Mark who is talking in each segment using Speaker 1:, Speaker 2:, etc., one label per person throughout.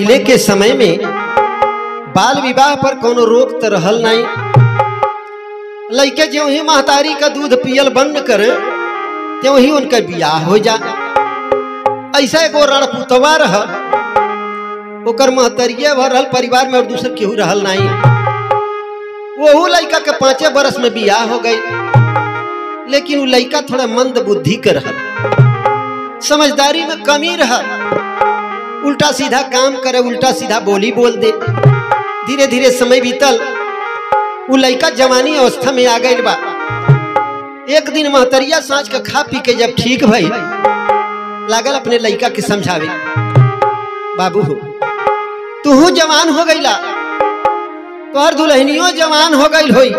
Speaker 1: पहले के समय में बाल विवाह पर कोनो रोक तो रहल नहीं। लइके ज्यों ही महतारी का दूध पियल बंद करे त्यों ही उनका बियाह हो जा। ऐसा एगो रणपुतवा रह ओकर महतरिये भरल परिवार में और दूसर केहू रहल नहीं। वहू लइका के 5 बरस में बियाह हो गई, लेकिन वो लइका थोड़ा मंद बुद्धि के रहल, समझदारी में कमी रहल, उल्टा सीधा काम करे, उल्टा सीधा बोली बोल दे। धीरे धीरे समय बीतल, वो लइका जवानी अवस्था में आ गई बा। एक दिन महतरिया सांझ के खा पी के जब ठीक भई, लागल अपने लइका के समझावे, बाबू हो तू जवान हो गईला, तोहर दुल्हनियों जवान हो गई होई,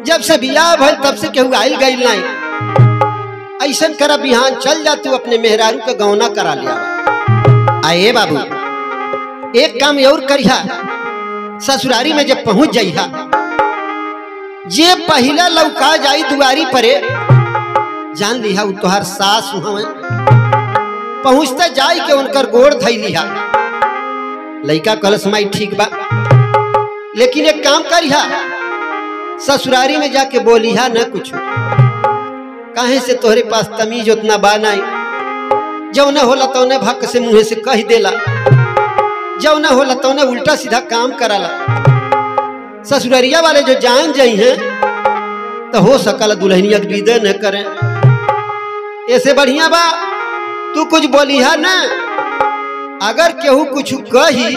Speaker 1: जब से बियाह भइल तब से केहू आइल गइल नहीं। ऐसन करा बिहान चल जा, तू अपने मेहरारू के गौना करा लिया। आए बाबू एक काम और करिहा, ससुरारी में जब पहुंच जाइहा, जे पहला लौका जाई दुआरी परे जान लिहा उ तोहार सास हुआ। पहुंचते जाई के उनकर गोड़ धई लिहा। लइका कलश माई ठीक बा, लेकिन एक काम करिहा, ससुरारी में जाके बोलिहा न कुछ, काहे से तोहरे पास तमीज उतना बा नहीं। जौने होला तौने भक से मुँह से कह देला, जौने होला तौने उल्टा सीधा काम कराला। ससुरारिया वाले जो जान जाई हैं तो हो सकल दुल्हनिया के विदा न करें। ऐसे बढ़िया बा तू कुछ बोलिहा न, अगर केहू कुछ कही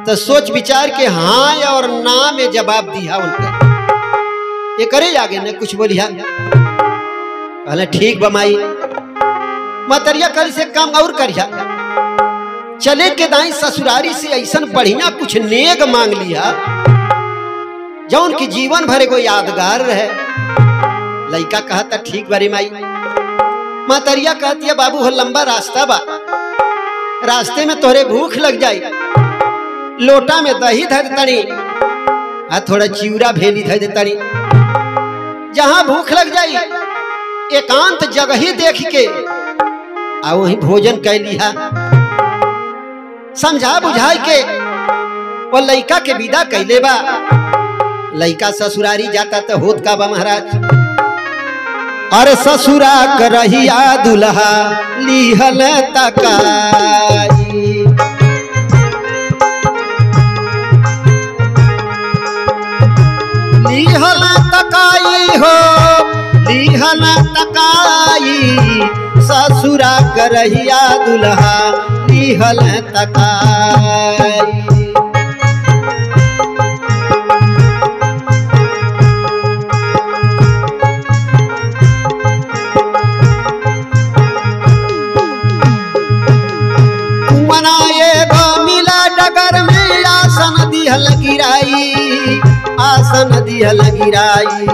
Speaker 1: तो सोच विचार के हाँ और ना में जवाब दिया उनका। ये करे आगे न कुछ बोलिहा। कहले ठीक बा माई। मतरिया कर से काम और करिया, चले के दाई ससुरारी से ऐसन बढ़िया कुछ नेग मांग लिया जौन की जीवन भर को यादगार रहे। लइका कहता ठीक बारे माई। मतरिया कहती है बाबू हो लंबा रास्ता बा, रास्ते में तोहरे भूख लग जाई, लोटा में दही धर तनी आ थोड़ा चिवड़ा भेली धर तनी। जहां भूख लग जाई एकांत जगह ही देख के आ वही भोजन कैली है। समझा बुझाई के वो लइका के विदा कैले बा। लइका ससुरारी जाता तो होत का बा महाराज। अरे ससुरा करहिया दुल्हा लिहल तकाई, लिहल तकाई हो लिहल तकाई, ससुरा करहिया दुल्हा लिहल तकाई। मनाए गो मिला डगर में आसन दिहल गिराई, आसन दिहल गिराई।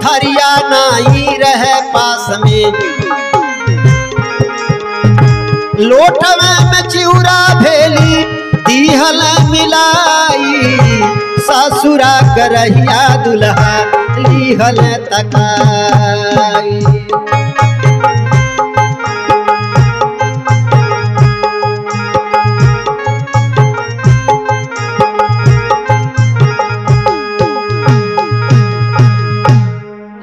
Speaker 1: थरिया नाई रहे पास में, लोटवे में चिउरा भेली दिहल मिलाई, ससुरा करहिया दुल्हा लिहल तकाई।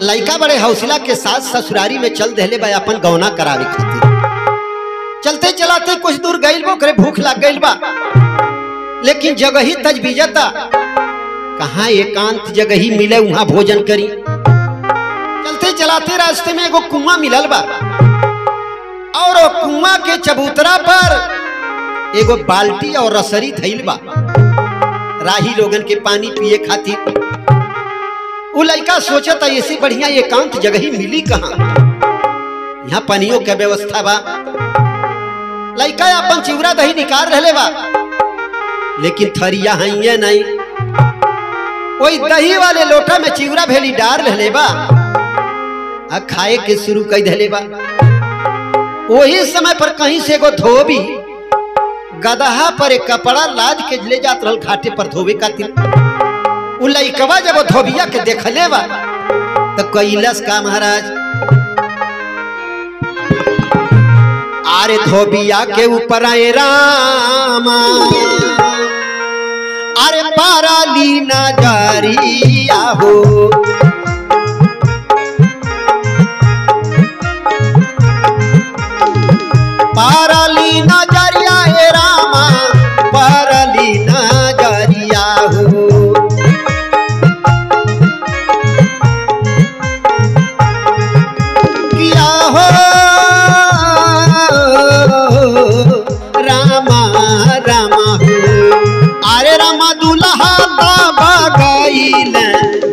Speaker 1: लइका बड़े हौसला के साथ ससुरारी में चल देले बा अपन गौना करावे खातिर। चलते चलाते कुछ दूर गइल बा, ओकरे भूख लग गइल बा, लेकिन जगह ही तजबीजता कहाँ एकांत जगह ही मिले वहां भोजन करी। चलते चलाते रास्ते में एगो कुआं मिलल बा, और कुआं के चबूतरा पर एगो बाल्टी और रसरी धइल बा राही लोगन के पानी पिए खातिर। वो लड़का सोचता ऐसी बढ़िया एकांत जगह ही मिली कहाँ, यहाँ पानियों के व्यवस्था बा। लड़का अपन चिवरा दही निकाल रहे बा, लेकिन थरिया है नहीं। वही दही वाले लोटा में चिवरा भेली डार रहे बा, आ खाए के शुरू कर दिले बा। वही समय पर कहीं से एगो धोबी गदहा पर एक कपड़ा लाद के ले जात रहल घाटे पर धोबे खातिर। उ लइकवा जब धोबिया के देखले बा तो कैलस का महाराज, अरे धोबिया के ऊपर आए रामा, अरे पाराली नजरिया हो, पाराली नजरिया ए रामा, पाराली नजरिया हो। किया हो रामा रामा हो, अरे रामा दुल्हा बाबा गईल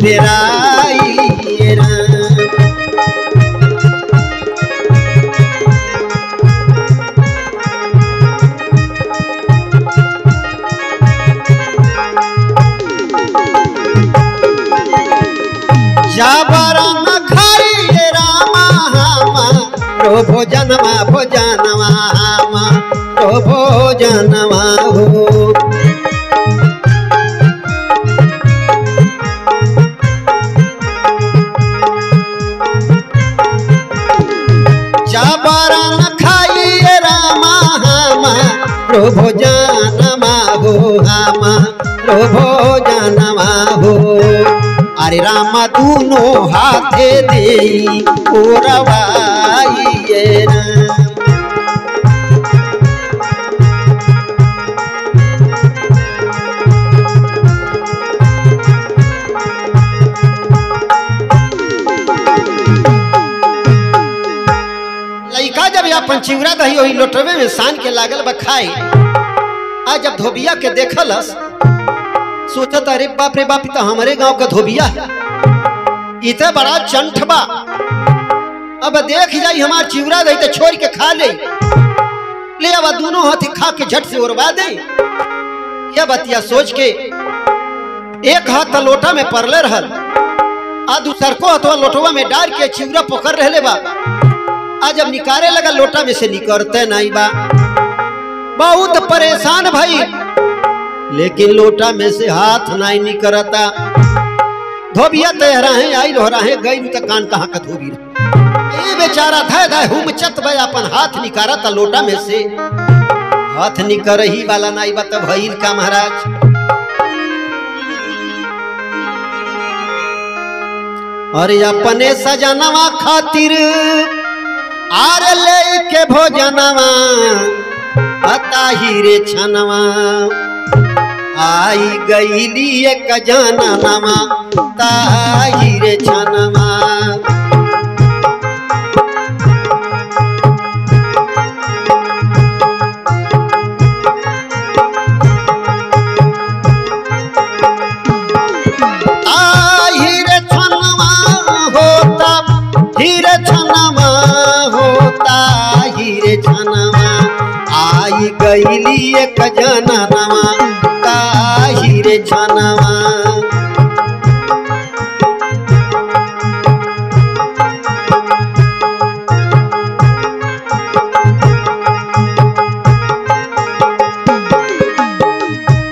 Speaker 1: बेराई राम। जाबरन खाइए रामा हामा, रो भोजनवा भोजनवा हामा, रो भोजनवा हो। जाबरन खाइए रामा हामा, रो भोजनवा हो हामा, रो भोजनवा हो। अरे रामा दोनों हाथे दे ओरवाइए राम। लइका जब अपन चिवरा दही वही लोटवे में सान के लागल बा खाए। आज जब धोबिया के देखलस सोचत अरे बाप रे बाप, तो हमारे गांव का धोबिया इतना बड़ा चंठ बा, अब देख जाई हमार चिवरा दही तो छोड़ के खा ले अब दोनों हाथ खा के झट से उड़वा दे। यह बतिया सोच के एक हाथ लोटा में परले रहल, आ दूसर को हथवा लोटवा में डाल के चिवरा पकड़ रहे बा। आज जब निकारे लगा लोटा में से निकलते नहीं बा, बहुत परेशान भाई, लेकिन लोटा में से हाथ नहीं निकलता। धोबिया तैयारा है आई लोहरा है गई तो कान कहाँ का धोबी ये बेचारा धाय धाय हुमचत भाई अपन हाथ निकालता लोटा में से, हाथ निकल ही वाला नहीं बा। तब भइल का महाराज, अरे अपने सजनवा खातिर आर ले के भोजनवा, अताही रे छनवा, आई गईली एक जननवा, ताही रे छनवा। आई रे छनवा होता हीरे छनवा होता हीरे छनवा, आई गईली एक जननवा, हीरे छनवा।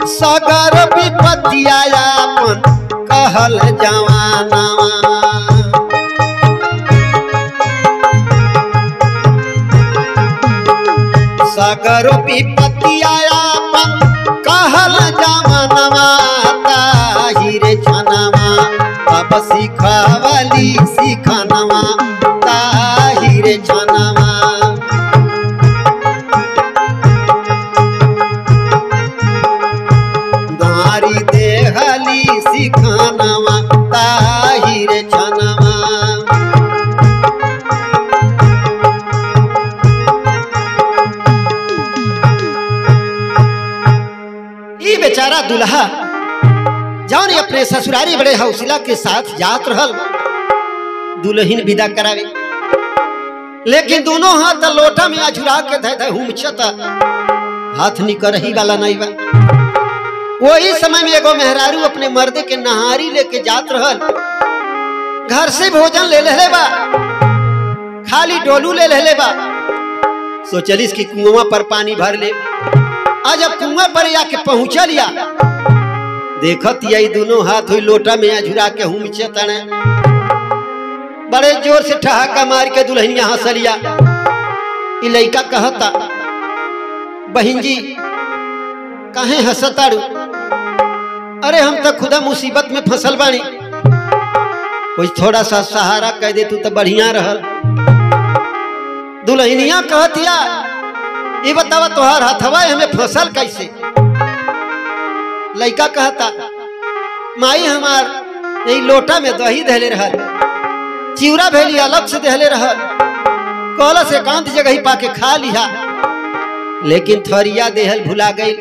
Speaker 1: सगर विपत्तिया अपन कहल जवानवा, सगर विपत्तिया अपन कहल जवानवा, ताहिरे छनवा, अब सिखावली सिखनवा, ताहिरे छनवा। नारी देहली सिखनवा, ताहिरे छनवा। बेचारा दुल्हा जौन अपने ससुरारी बड़े हौसला के साथ जात रहल दुल्हन विदा करावे, लेकिन दोनों हाथ लोटा में अझुरा के धय धय हुमचता, हाथ निकल ही वाला नहीं बा। वही समय में एगो मेहरारू अपने मर्दे के नहारी लेके जात रहल, घर से भोजन ले ले बा, खाली डोलू ले ले बा। सोचलिस कि कुआं पर पानी भर ले। आज जब कुआं पर आके पहुंचा लिया देखत यही दोनों हाथ हुई लोटा में अझुरा के हूँ नीचे तने बड़े जोर से ठहाका मार के दुल्हनिया हंसलिया। ई लइका कहता बहन जी काहे हंसताड़ू? अरे हम तो खुदा मुसीबत में फसल बानी, कोई थोड़ा सा सहारा कह दे तू तो बढ़िया रहल। दुल्हनिया कहतिया ये बतावा तोहार हथवा हमें फसल कैसे? लइका कहता माई हमार यही लोटा में दही दहले रहल, चिवरा भेली अलग से दहले रहल, कहला से एकांत जगह ही पाके खा लिया, लेकिन थरिया देहल भुला गई।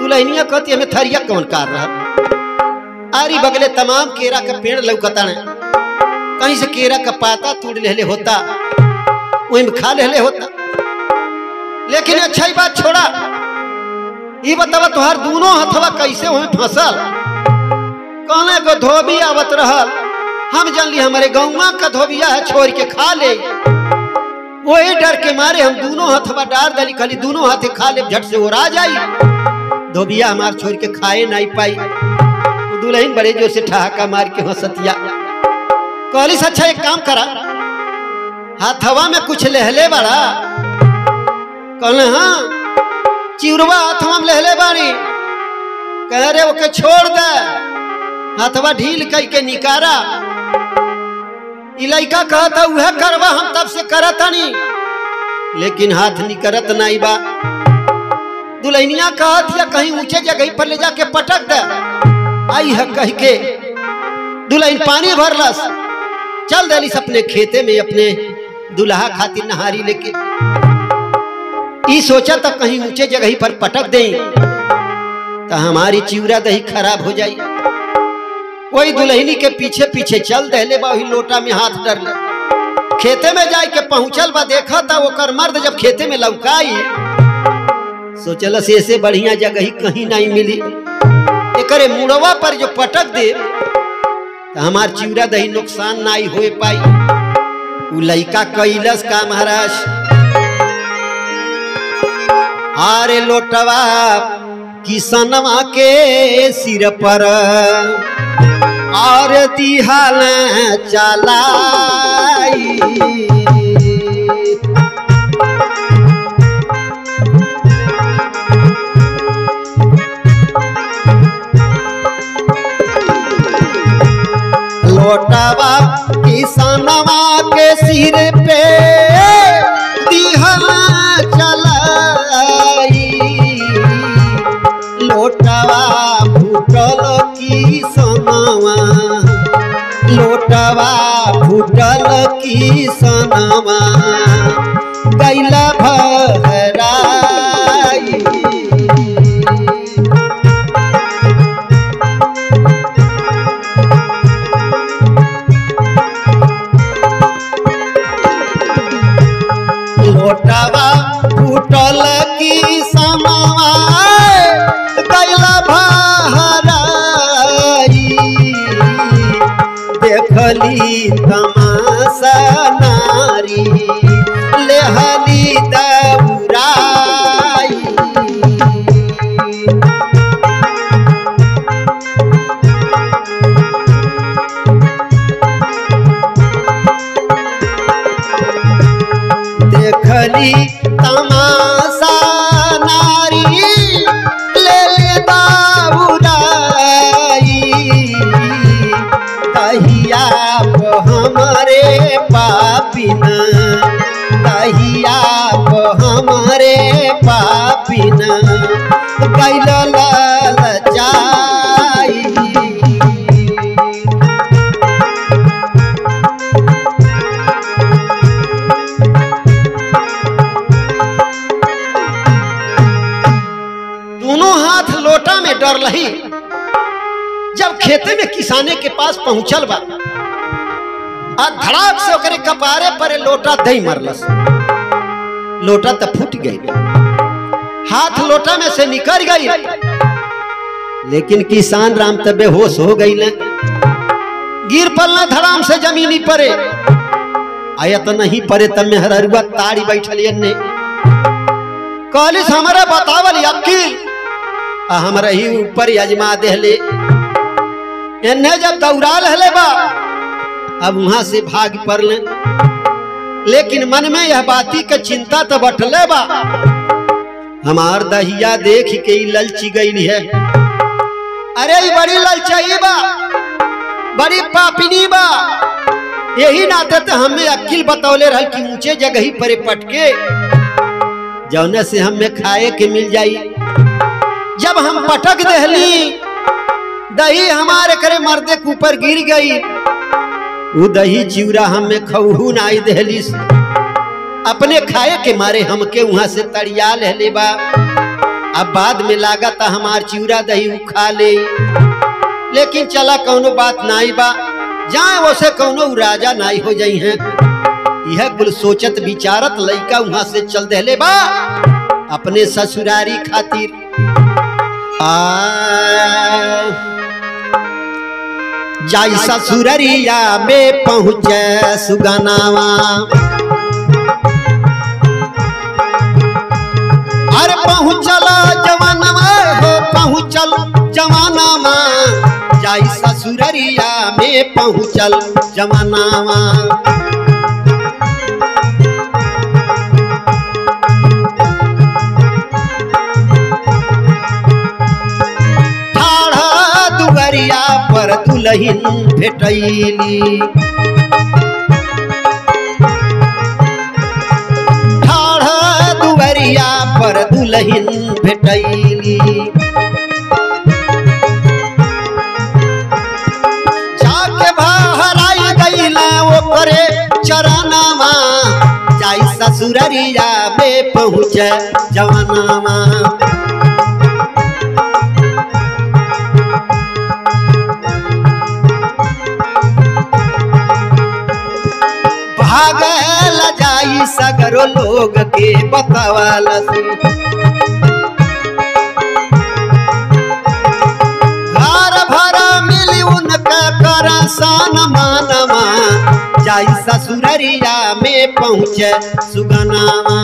Speaker 1: दुल्हनिया कहती हमें थरिया कौन कार रहल? आरी बगले तमाम केरा का पेड़ लौकता है, कहीं से केरा का पाता तोड़ लेले होता, वही में खा लेले होता। लेकिन अच्छा ही बात छोड़ा, ये बतावा तुहार दोनों हथवा कैसे हुए फसल? कहने को धोबी आवत रहल, हम जान ली हमारे गौवा का धोबिया है, छोड़ के खा ले। वही डर के मारे हम दोनों हथवा डार दली, खाली दोनों हाथे खा ले, झट से उड़ा जाई। धोबिया हमार छोड़ के खाए नहीं पाई। वो दुल्हन बड़े जोर से ठहाका मार के हंसतिया। कहली अच्छा एक काम करा, हाथवा में कुछ लहले बड़ा? कहले हाँ चिवरवा हाथवा में लहले बाड़ी। कह रे ओके छोड़ दे, हाथवा ढील कई के निकारा। लइका कहता वह करवा हम तब से करता नहीं, लेकिन हाथ निकरत नहीं बा। दुल्हनिया कहत या कहीं ऊंचे जगह पर ले जाके पटक दे। आई है कह के दुल्हन पानी भरलस, चल देलिस अपने खेते में अपने दुल्हा खातिर नहारी लेके। ई सोचा था कहीं ऊंचे जगह पर पटक दें तो हमारी चिवरा दही खराब हो जाई। वही दुल्हनी के पीछे पीछे चल दहले बा, वही लोटा में हाथ डर ले। खेते में जाए के पहुंचल बा, देखा था वो कर मर्द जब खेते में लौकाई, सोचल से ऐसे बढ़िया जगह ही कहीं नहीं मिली, एकरे मुड़वा पर जो पटक दे तो हमार चिवरा दही नुकसान नहीं हो पाई। उ लइका कैलस का महाराज, आरे लोटवा किसनवा के सिर पर और दिहाल चलाई। लोटवा किसनवा के सिर पे दिहाल चलाई। लोटवा फूटल किसनवा, लोटवा फूटल किसनवा गैला भराई। लोटवा फूटल किसनवा गैला भराई। देखली तमाशा नारी लेहली दौराई। देखली तमाशा नारी ले दौराई। कहिया हमारे पापिन, कहिया हमारे पापिन गैल ललचाई। दोनों हाथ लोटा में डर लही। जब खेते में किसाने के पास पहुंचल बा, धड़ाक से ओकरे कपारे पर लोटा दही मरलस। लोटा तो फूट गई, हाथ लोटा में से निकल गई, लेकिन किसान राम तो बेहोश हो गई, गिर पड़ना धड़ाम से जमीनी परे। आया तो नहीं परे तब में हररुआ ताड़ी बैठल ने कहलिस हमारा बतावल अकील हम रही ऊपर यजमा देहले एने जब दौड़ा रहले बा अब वहां से भाग पड़ले, लेकिन मन में यह बाती का चिंता तो बटले बा। हमार दहिया देख के ललची गई है, अरे बड़ी ललचाई बा, बड़ी पापिनी बा। यही नाते तो हमें अकिल बतौले रहल कि ऊंचे जगह ही परे पटके जौने से हमें खाए के मिल जाई। जब हम पटक दहली दही हमारे करे मर्दे के ऊपर गिर गई, वो दही चिवरा हमें खौहू नाई दहली, अपने खाए के मारे हमके वहां से तड़िया ले बा। अब बाद में लागत हमार चिवरा दही खा ले, लेकिन चला कौनो बात नाई बा, जाए वैसे कौनो राजा नाई हो जाई हैं। यह कुल सोचत विचारत लइका वहां से चल दहले बा अपने ससुरारी खातिर। जाई ससुररिया में पहुंचे सुगनावा, अरे पहुंचला जवानवा हो पहुंचल जवानावा, जाई ससुररिया में पहुंचल जवानावा। पर दुल्हन भेटैली, ठाढ़ा दुवरिया पर दुल्हन भेटैली। जाके बहराई गईला ओकरे चरनावा, जाई ससुररिया में पहुँचे जवानावा। भागल जाई सगरो लोग के बतावाला से, घर भरा मिली उनका करसान मानवा, जाई ससुररिया में पहुंचे सुगनावा।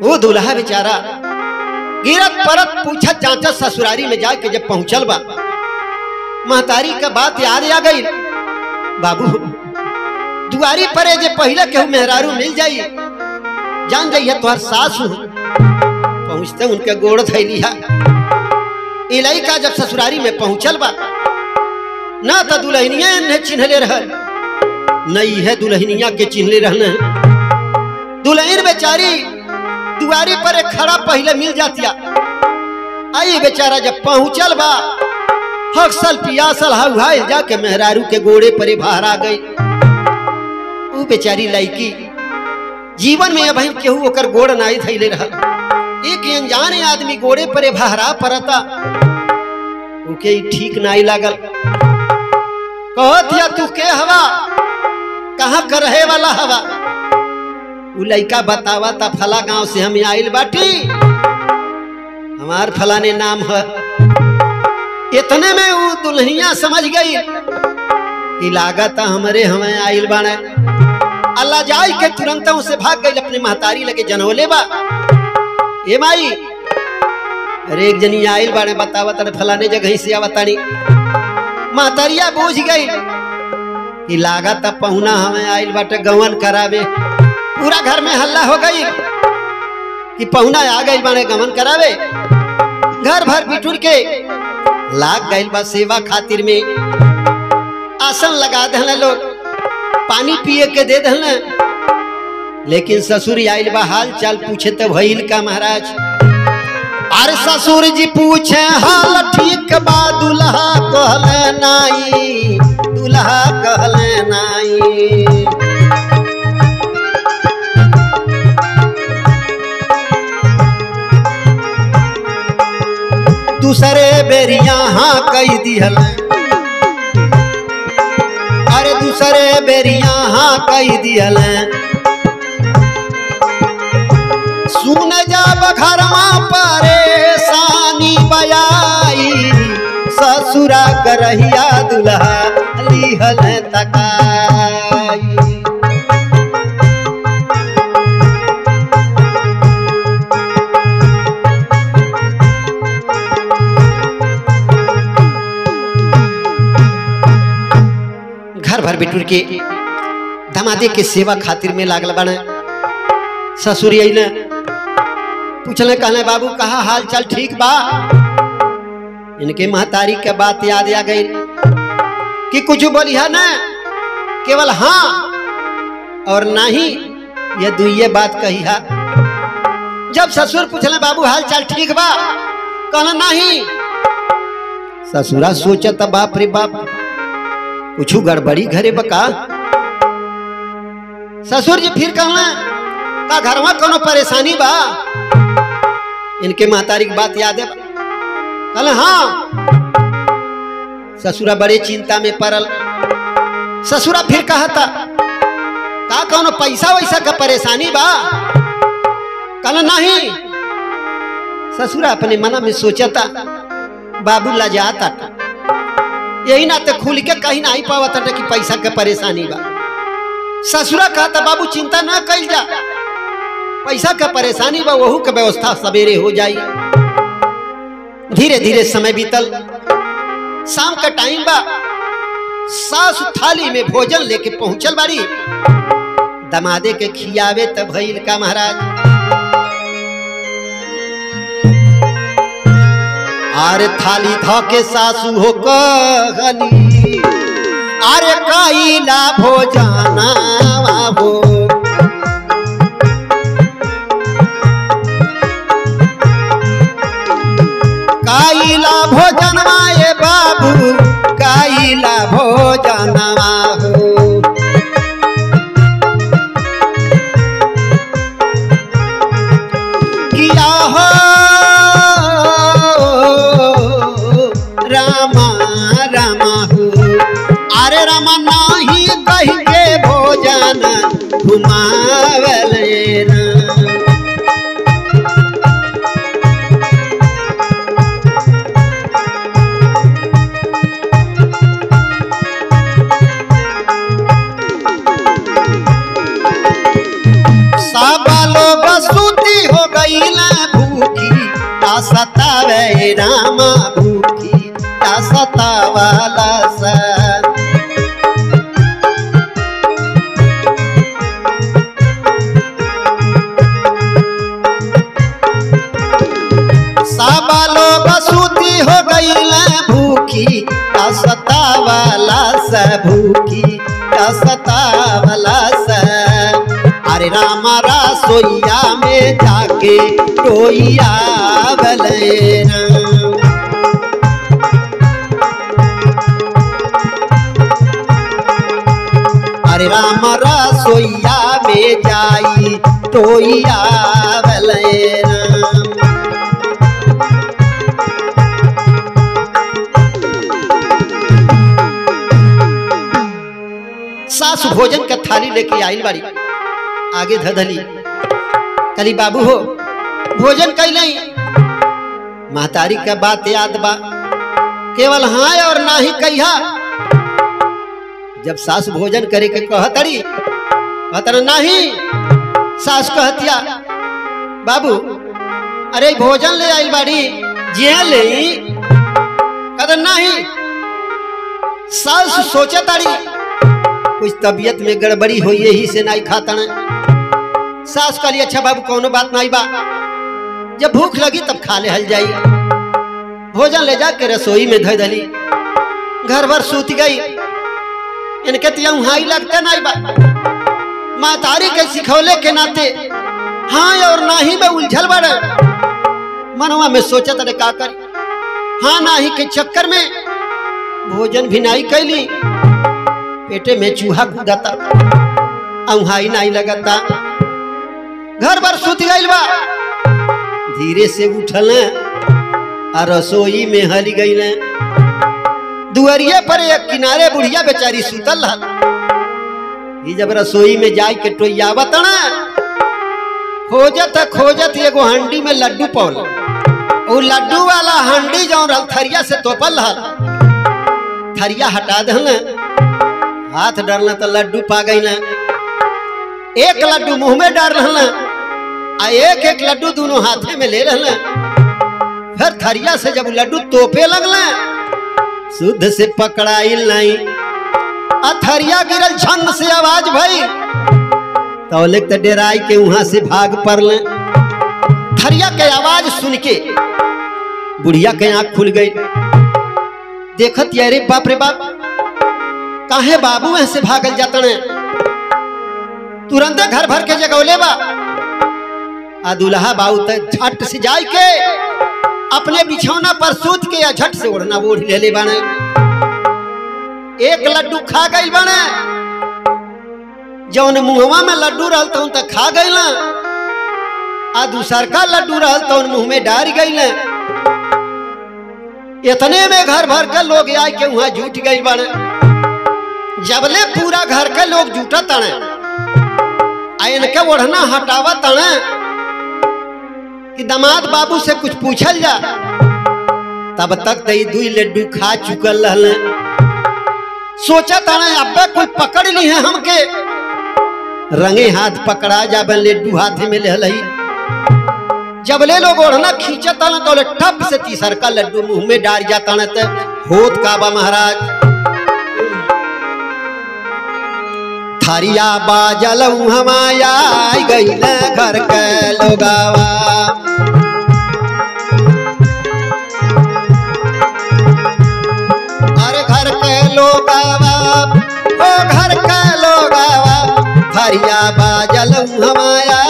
Speaker 1: वो दूल्हा बेचारा गिरत परत पूछत जांचत ससुरारी में जाके जब पहुंचल बा, महतारी का बात याद आ गई। बाबू दुआरी परे जे पहले केहू मेहरारू मिल जाई, जान जाइए तुहार सास हो। पहुंचते उनके गोड़ धैलिया। इलाई का जब ससुरारी में पहुंचल बा ना तो दुल्हनिया ने चिन्हले रहल, नहीं है दुल्हनिया के चिन्हले रहने। दुल्हन बेचारी दुआरी पर एक खड़ा पहले मिल जातिया। आई बेचारा जब पहुंचल बा हक्सल पियासल हाउहाइल जाके मेहरारू के गोड़े परे बाहर आ गई। वो बेचारी लड़की जीवन में अब केहू ओकर गोड़ नाई धैले रहल, एक अनजान आदमी गोड़े परे बाहरा परता, उनके ठीक नाई लागल। कहतिया तू के हवा, कहाँ कर रहे वाला हवा? उ लइका बतावा ता फला गांव से हम आइल बाटी, हमार फलाने नाम है। इतने में वो दुल्हनिया समझ गई कि लागत हमारे हमें आइल बाने। अल्लाह जाई के तुरंत उसे भाग गई अपने महतारी लगे जनवले बा। ए माई अरे एक जनी आइल बाने, बतावा ता फलाने जगह से आवतानी। महतारिया बूझ गई कि लागत पहुना हमें आइल बाटे गवन करावे। पूरा घर में हल्ला हो गई कि पहुना आ गई बाने गमन करावे। घर भर बिटुर के लाग गई बा सेवा खातिर में। आसन लगा दहले लोग, पानी पिए के दे दहले, लेकिन ससुर आइल बा हाल चाल पूछे तो भइल का महाराज। अरे ससुर जी पूछे हाल ठीक बा, दुल्हा कहले नाई, दुल्हा कहले नाई। दूसरे बेरिया हाँ कही दिहल, अरे दूसरे बेरिया हाँ कही दिहल। सुन जब घरवा परेशानी बयाई, ससुरा करहिया दुल्हा उठल तकाई। घर भर बिटुर के दमादे के सेवा खातिर में लागल बने। ससुर अइले पूछले कहले बाबू कहा हाल चाल ठीक बा। इनके महतारी के बात याद आ गई कि कुछ बोलिया ना, केवल हाँ और नहीं ये दुइये बात कही है। जब ससुर पूछले बाबू हाल चाल ठीक बा, कहना नहीं। ससुरा सोचता बाप रे बाप कुछ गड़बड़ी घरे बका। ससुर जी फिर कहना का घर में कोनो परेशानी बा। इनके महतारी की बात याद है, कहले हाँ। ससुरा बड़े चिंता में पड़ल। ससुरा फिर कहता का कोनो पैसा वैसा का परेशानी बा। कहले नहीं। ससुरा अपने मन में सोचता बाबू लजाता, यही ना तो खुल के कहीं नहीं पावता कि पैसा के परेशानी बा। ससुरा कहता बाबू चिंता ना कइल जा, पैसा का परेशानी बा वहू के व्यवस्था सवेरे हो जाई। धीरे धीरे समय बीतल, शाम का टाइम बा। सास थाली में भोजन लेके पहुंचल बाड़ी। दमादे के खियावे तब भइल का महाराज। आरे थाली धके सासू हो कहनी, अरे कइला भोजना हो। कइला भोजनवा ए बाबू, कइला भोजनवा हो। किया हो रामा रामा हो। अरे रामा नाही कह के भोजन घुमावले ना। सब लोग सूती हो गईला भूखी, ता सतावे रामा भूखी ता सतावाला सा। सब लोग सूती हो गईला भूखी, ता सतावाला सा भूखी ता सतावाला सा। अरे रामा रसोईया में जाके टोइया बलेना। अरे रामा रसोईया में जाई टोइया बलेना। सासु भोजन का थाली लेके आइल बाड़ी, आगे धधली कली बाबू हो भोजन कैले। महतारी का बात याद बा, केवल हाँ और ना ही कहिया। जब सास भोजन करे के कहतरी कहतर नहीं। सास कहतिया बाबू अरे भोजन ले आइल बाड़ी जे ले। कहतर नहीं। सास सोचे तारी कुछ तबीयत में गड़बड़ी हुई यही से नहीं खाता ना। सास कहली अच्छा बाबू कोनो बात नहीं बा, जब भूख लगी तब खा ले हल जाई। भोजन ले जाके रसोई में धो दली। घर भर सूत गई। इनके तिहाई लगते नहीं बा। महतारी के सिखौले के नाते हाँ और नाही में उलझल बड़े। मनवा में सोचा था का करी। हाँ नाही के चक्कर में भोजन भी नहीं कैली। पेटे में चूहा कूदता, औहाई नहीं लगता। घर भर सुत गइल बा। धीरे से उठल और रसोई में हल गई। दुआरिये पर एक किनारे बुढ़िया बेचारी सुतल रहा। जब रसोई में जाय के टोयावत ना, खोजत खोजत एगो हंडी में लड्डू पौल। वो लड्डू वाला हंडी जो थरिया से तोपल रहा, थरिया हटा दल हाथ डालना तो लड्डू पा गई ना। एक लड्डू मुंह में डाल रहा आ एक एक लड्डू दोनों हाथे में ले रहा। फिर थरिया से जब लड्डू तोपे लगला शुद्ध से पकड़ाइल नहीं आ थरिया गिरल झन से आवाज भई तो लेक तो डेराई के वहां से भाग पड़ल। थरिया के आवाज सुन के बुढ़िया के आंख खुल गई। देखत यारे बाप रे बाप काहे बाबू ऐसे भागल जातने। तुरंत घर भर के जगौले बा आ दुल्हा बाबू तक झट से जाय के अपने बिछौना पर सूत के या झट से ओढ़ना ओढ़ ले बने। एक लड्डू खा गई बने जौन मुहवा में लड्डू रहल तौन तक खा गई आ दूसर का लड्डू रहल तौन मुंह में डार गई। इतने में घर भर के लोग आए के वहां जुट गई बने। जबले पूरा घर के लोग जुटा तने इनके ओढ़ना हटावा तने कि दामाद बाबू से कुछ पूछल जा। तब तक तो दुई लड्डू खा चुकल रहले। सोचा तने अब्बे कोई पकड़ ली है हमके। रंगे हाथ पकड़ा जा लड्डू हाथ में ले लही। जबले लोग ओढ़ना खींचता न तो ठप से तीसर का लड्डू मुंह में डाल जाता न तो होत काबा महाराज। थरिया बाजल हमाया गई घर के लोगावा। अरे घर के लोगावा ओ घर के लोगावा थरिया बाजल हमाया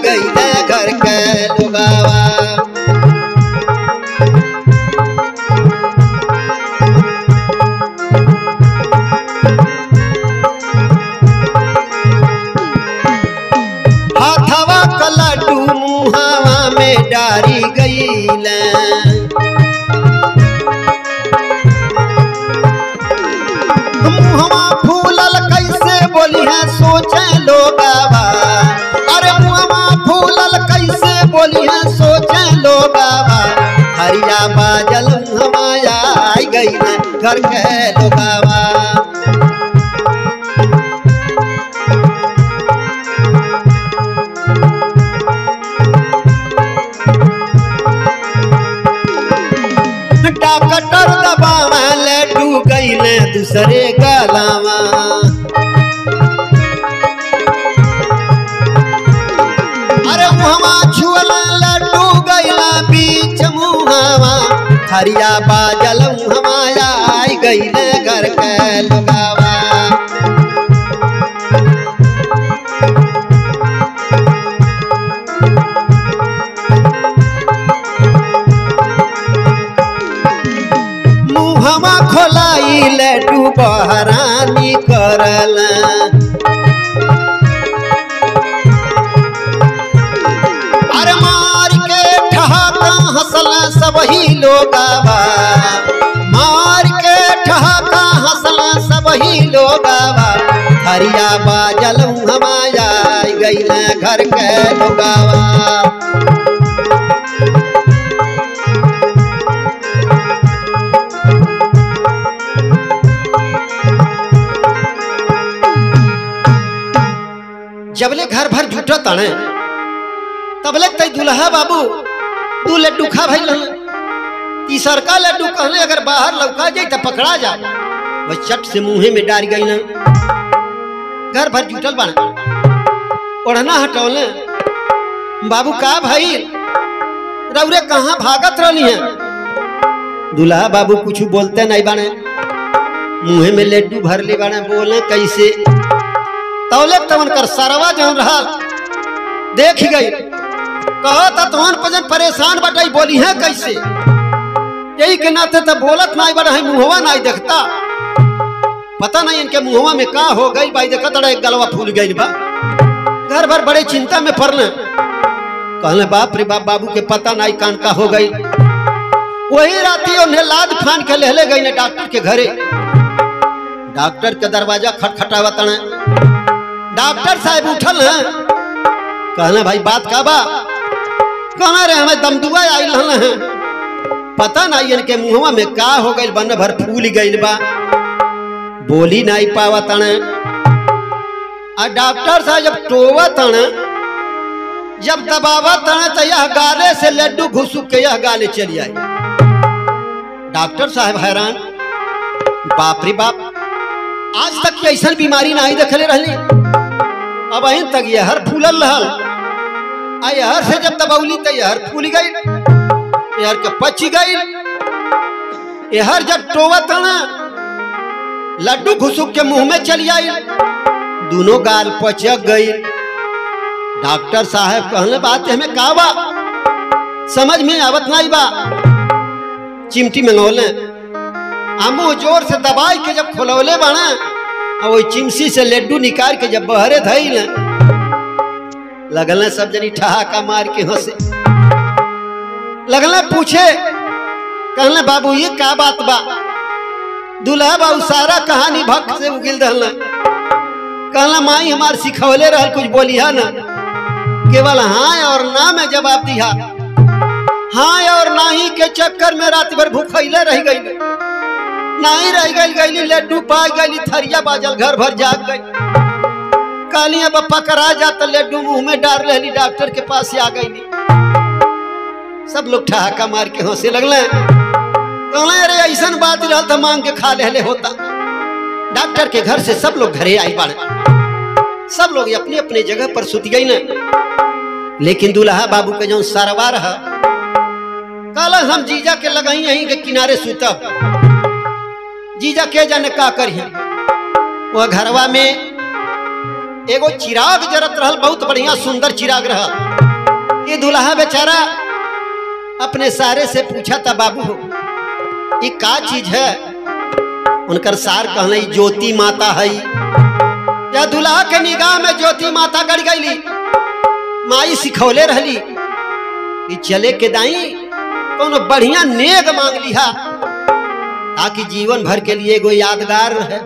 Speaker 1: गई घर के लोगावा। हाथवा का लड्डू मुहावा में डारी गईल। मुहवा फूलल कैसे बोली है सोचे लोगावा। अरे मुहवा फूलल कैसे बोली है सोचे लोगावा। हरिया बाजल हमाया गई घर के लोगावा। डॉक्टर दबावा लड्डू गई दूसरे गलावा। अरे मुहवा छुअल लड्डू गईला बीच मुहावा। थरिया बाजल हमाया गई घर के लोगावा। मुहवा खोलाई लड्डू बहरानी करल। अरे मार के ठहाका हंसल सबही लोगावा। मार के ठहाका हंसल सबही लोगावा। हरिया बाजल हमाया गई घर के लोगावा। जबले घर भर जुटा तने तबले तई दुल्हा बाबू तू लड्डू खा भाई लहन। तीसर का लड्डू कहले अगर बाहर लौका जाए तो पकड़ा जा। वह चट से मुंह में डाल गई ना। घर भर जुटल बने ओढ़ना हटौले। बाबू का भाई रौरे कहाँ भागत रही है। दुल्हा बाबू कुछ बोलते नहीं बने। मुंह में लड्डू भर ले बने बोले कैसे। तौले तवन कर सरवा जौन रहा देख गई कहा तोहन पजन परेशान बटाई बोली है कैसे। यही के नाते तो बोलत नहीं बड़ा है मुहवा नहीं देखता। पता नहीं इनके मुहवा में का हो गई भाई। देखा तड़ा एक गलवा फूल गई बा। घर भर बड़े चिंता में पड़ने कहले बाप रे बाप बाबू के पता नहीं कान का हो गई। वही राती उन्हें लाद फान के ले गई ने डॉक्टर के घरे। डॉक्टर के दरवाजा खटखटावा तने। डॉक्टर साहब उठल है कहना भाई बात का बा। कहना रे हमें दमदुआ आइल है। पता नहीं इनके मुहवा में का हो गई बन भर फूल गई बा। बोली नहीं पावत और डॉक्टर साहब जब टोवत जब दबावत तो यह गाले से लड्डू घुसुक के यह गाले चली आई। डॉक्टर साहब हैरान, बाप रे बाप, आज तक की ऐसा बीमारी नहीं देखले रहली। अब अहिन तक यहर फूलल रहल, आ यहर से जब दबौली तो यहर फूल गई, यहर के पची गई। यहर जब टोवत लड्डू घुसुक के मुंह में चली आई, दोनों गाल पचक गई। डॉक्टर साहब कहले बात हमें का बा समझ में आवत नहीं बा। चिमटी मंगौले मुंह जोर से दबाई के जब खोलौले बना और वही चिमसी से लड्डू निकाल के जब बहरे धइल लगल सब जनी ठहाका मार के हंसे लगल पूछे। कहले बाबू ये का बात बा? दूल्हा बाबू सारा कहानी भक्त से उगिल रहल। कहला माई हमार सिखौले रहल कुछ बोलिया ना, केवल हाँ और ना में जवाब दिया। हाँ और नहीं के चक्कर में रात भर भूखैले रह गई, नहीं रह गई लड्डू पा गई, थरिया बाजल घर भर जाग गई। कहली अब पकड़ा जाता लड्डू मुंह में डाल रही, डॉक्टर के पास से आ गई। सब लोग ठहाका मार के हंसे लगले। कहले अरे ऐसा बात रहा था मांग के खा ले होता। डॉक्टर के घर से सब लोग घरे आई बाड़े, सब लोग अपने अपने जगह पर सुत गई ना। लेकिन दूल्हा बाबू के जो सरवा रहा कहला हम जीजा के लगाई यहीं के किनारे सुतब। जीजा के जाने का करिए। वह घरवा में एगो चिराग जरत रहल, बहुत बढ़िया सुंदर चिराग रहा। ये दूल्हा बेचारा अपने सारे से पूछा था बाबू हो ये का चीज है? उनकर सार कहले ज्योति माता है। या दूल्हा के निगाह में ज्योति माता गड़ गई। माई सिखौले रहली कि चले के दाई कोनो बढ़िया नेग मांग लिहा ताकि जीवन भर के लिए एगो यादगार रहे।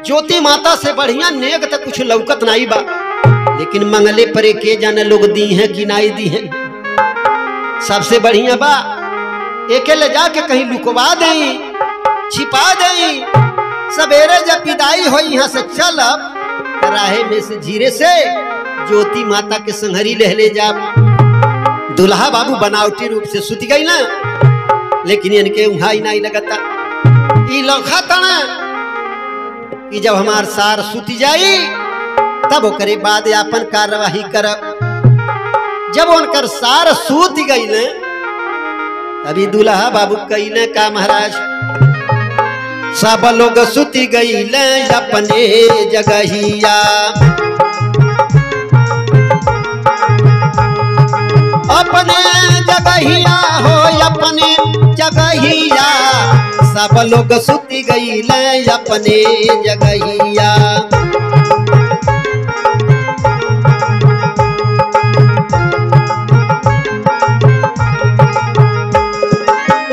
Speaker 1: ज्योति माता से बढ़िया नेग तो कुछ लौकत नहीं बा, लेकिन मंगले परे के जाने लोग दी हैं कि नहीं दी हैं। सबसे बढ़िया बा एके ले जाके कहीं लुकवा दें, छिपा दें। सवेरे जब विदाई हो यहाँ से चलब राहे में से धीरे से ज्योति माता के संहरी ले जा। दूल्हा बाबू बनावटी रूप से सुत गई ना, लेकिन इनके उहाई नहीं लगता। ई लौखा तना कि जब हमार सार सुत जाई तब ओकरे बाद अपन कार्यवाही करब। जब उनकर सार सूत गई ने तभी दूल्हा बाबू कइले का महाराज सब लोग सुती गईले अपने जगहिया। अपने जगहिया हो अपने जगहिया, सब लोग सुती गईले अपने जगहिया।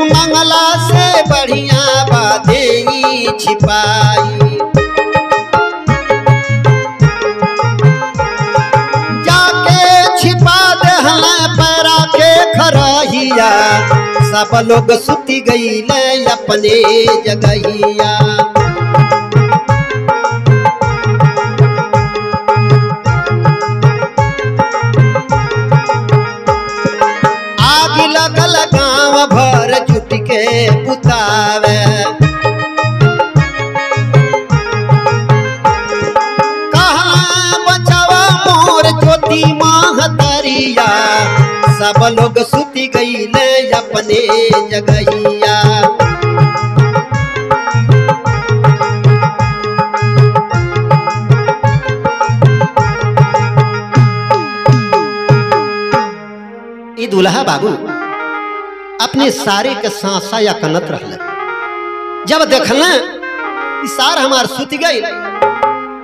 Speaker 1: मंगला से बढ़िया बातें छिपाई, जाके छिपा दे पैरा के खरहिया। सब लोग सुती गईले अपने जगहिया। आग लगल गाँव भर जुट के बुतावे, कहाँ बचावा मोर ज्योति महतरिया। सब लोग सुती गईले अपने जगहिया। ई दूल्हा बाबू अपने सारे के सांसा या कनत रहले। जब देखल सार हमार सुत गई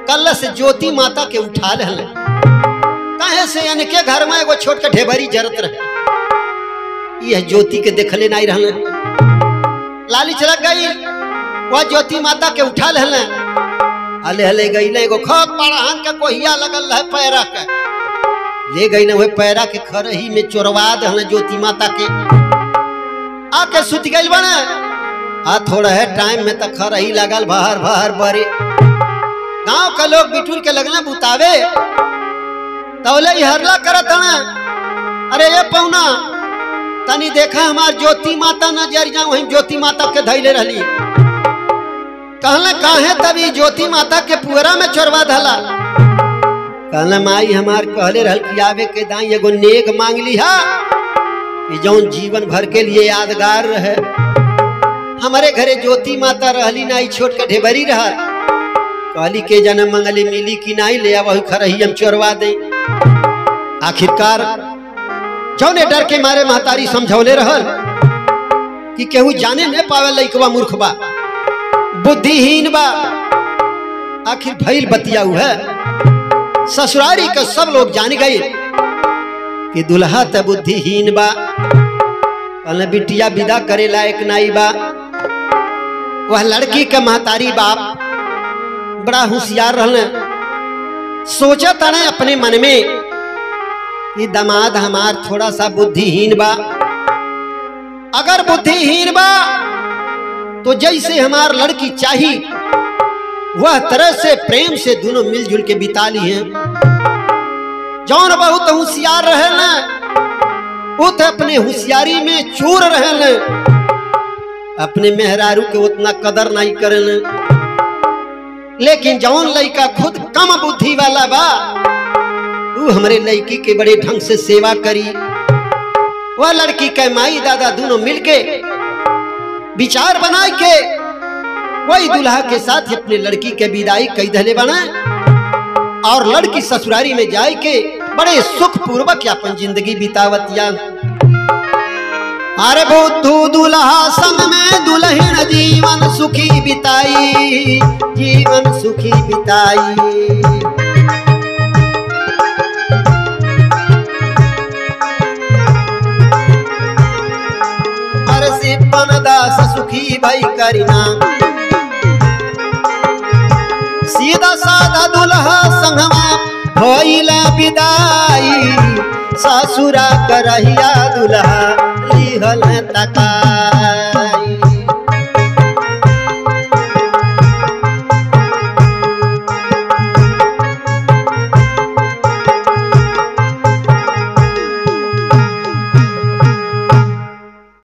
Speaker 1: कल से ज्योति माता के उठा ले कहे से इनके घर में एगो छोट के ढेबरी जरत रहे। यह ज्योति के देखले नहीं रहले, लाली चलक गई। वह ज्योति माता के उठा ले हले हले गई एगो खूब पढ़ान का कोहिया लगल है पैरा के ले गई ना। वह पैरा के खरही में चोरवा दे ज्योति माता के आके सुत गई बने। आ थोड़ा है टाइम में तक खरही लगल बाहर बाहर बरे गांव का लोग बिटूर के लगना बुतावे तौले हरला करत ना। अरे ये पौना तनी देखा हमार ज्योति माता न जर जाऊं, वही ज्योति माता के धैले रहली। कहला काहे तभी ज्योति माता के पुअरा में चोरवा धला। कहला माई हमार कहले रहल कि आवे के दाई एगो नेग मांग लिहा कि जौन जीवन भर के लिए यादगार रहे। हमारे घरे ज्योति माता रहली नाई छोट के ढेबरी रहा। कहली के जन्म मंगली मिली कि नहीं ले वही खरही हम चोरवा दे। आखिरकार जौने डर के मारे महतारी समझौले रहल कि केहू जाने न पावे लइकवा मूर्ख बा बुद्धिहीन बा। आखिर भइल बतिया है ससुरारी का सब लोग जान गए कि दुल्हा त बुद्धिहीन बा। कहले बिटिया विदा करे लायक नहीं बा। वह लड़की का महतारी बाप बड़ा होशियार रहने, सोचा तने अपने मन में कि दामाद हमार थोड़ा सा बुद्धिहीन बा। अगर बुद्धिहीन बा तो जैसे हमार लड़की चाहिए वह तरह से प्रेम से दोनों मिलजुल के बिता ली हैं। जौन बहुत होशियार रहे न वो तो अपने होशियारी में चूर रहे न, अपने मेहरारू के उतना कदर नहीं करे न। लेकिन जौन लड़का खुद कम बुद्धि वाला बा वो हमारे लड़की के बड़े ढंग से सेवा करी। वह लड़की के माई दादा दोनों मिलके विचार बना के वही दुल्हा के साथ अपने लड़की के विदाई कई धले बना और लड़की ससुरारी में जाए के बड़े सुख पूर्वक अपन जिंदगी बितावतिया। अरे बुद्धू दुल्हा संग में दुल्हन जीवन सुखी बिताई, जीवन सुखी बिताई। अरे सिपन दास सुखी भाई करीना सीधा साधा दुल्हा संगमा भइला विदाई। ससुरा करहिया दुल्हा लिहल तका।